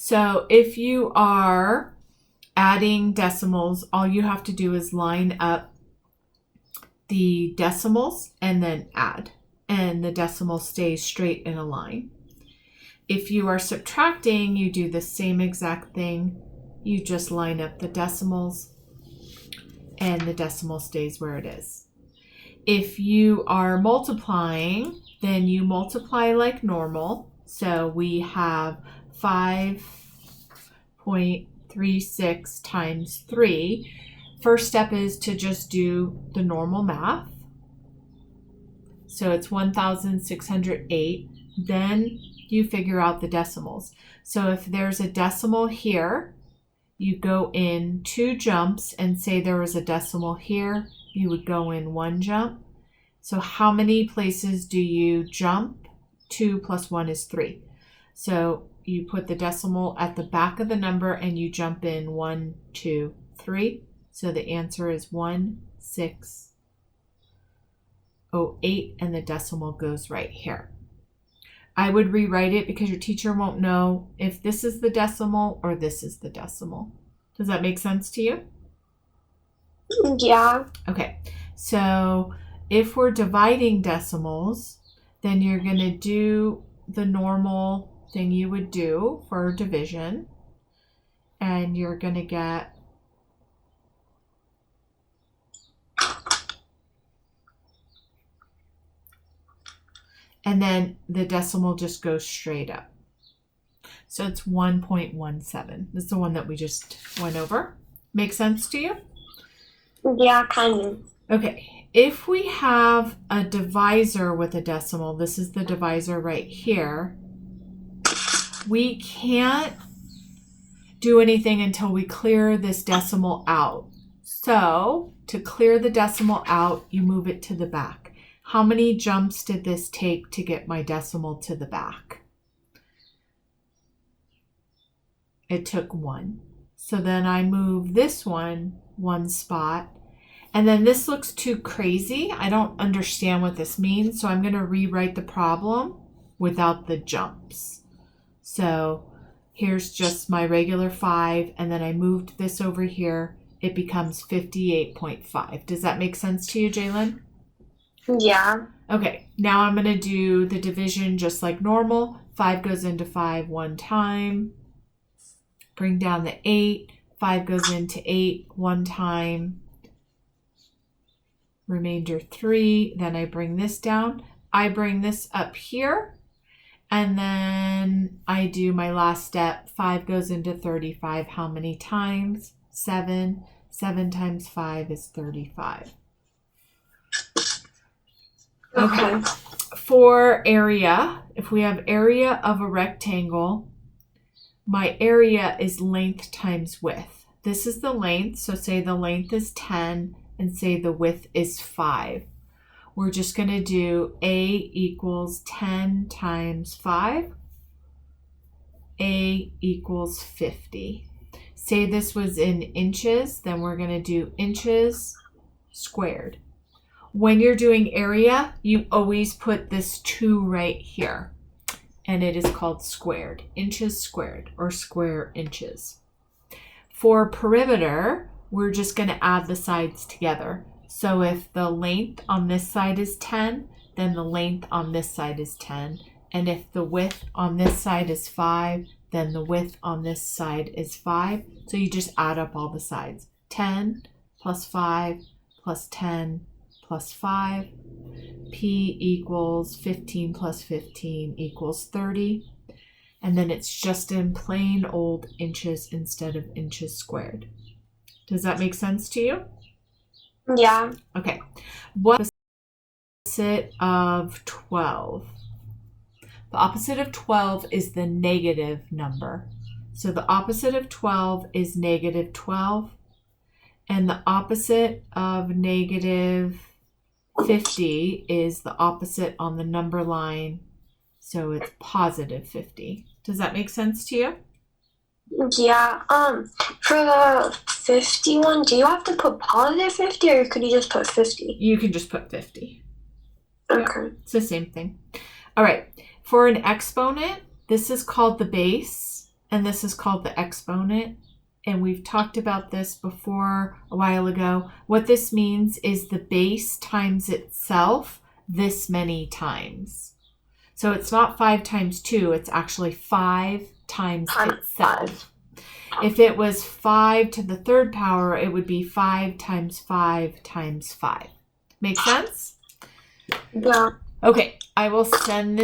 So if you are adding decimals, all you have to do is line up the decimals and then add, and the decimal stays straight in a line. If you are subtracting, you do the same exact thing. You just line up the decimals and the decimal stays where it is. If you are multiplying, then you multiply like normal. So we have 5.36 times 3. First step is to just do the normal math. So it's 1,608. Then you figure out the decimals. So if there's a decimal here, you go in 2 jumps and say there was a decimal here, you would go in 1 jump. So how many places do you jump? 2 plus 1 is 3. So you put the decimal at the back of the number and you jump in 1, 2, 3. So the answer is 1608, and the decimal goes right here. I would rewrite it because your teacher won't know if this is the decimal or this is the decimal. Does that make sense to you? Yeah. Okay, so if we're dividing decimals, then you're going to do the normal thing you would do for division, and you're going to get and then the decimal just goes straight up. So it's 1.17. This is the one that we just went over. Make sense to you? Yeah, kind of. Okay, if we have a divisor with a decimal, this is the divisor right here, we can't do anything until we clear this decimal out. So to clear the decimal out, you move it to the back. How many jumps did this take to get my decimal to the back? It took 1. So then I move this one spot. And then this looks too crazy. I don't understand what this means. So I'm going to rewrite the problem without the jumps. So here's just my regular 5. And then I moved this over here. It becomes 58.5. Does that make sense to you, Jalen? Yeah. Okay, now I'm going to do the division just like normal. 5 goes into 5 one time. Bring down the 8. 5 goes into 8 one time. Remainder 3. Then I bring this down. I bring this up here. And then I do my last step. 5 goes into 35. How many times? 7. 7 times 5 is 35. Okay. For area, if we have area of a rectangle, my area is length times width. This is the length. So say the length is 10 and say the width is 5. We're just going to do A equals 10 times 5. A equals 50. Say this was in inches, then we're going to do inches squared. When you're doing area, you always put this 2 right here, and it is called squared, inches squared, or square inches. For perimeter, we're just going to add the sides together. So if the length on this side is 10, then the length on this side is 10. And if the width on this side is 5, then the width on this side is 5. So you just add up all the sides. 10 plus 5 plus 10 plus 5. P equals 15 plus 15 equals 30. And then it's just in plain old inches instead of inches squared. Does that make sense to you? Yeah. Okay. What's the opposite of 12? The opposite of 12 is the negative number. So the opposite of 12 is negative 12. And the opposite of negative 50 is the opposite on the number line. So it's positive 50. Does that make sense to you? Yeah. For the 51, do you have to put positive 50 or could you just put 50? You can just put 50. Okay. It's the same thing. All right. For an exponent, this is called the base, and this is called the exponent. And we've talked about this before a while ago. What this means is the base times itself this many times. So it's not 5 times 2, it's actually 5 times itself. If it was 5 to the third power, it would be 5 times 5 times 5. Make sense? Yeah. Okay, I will send this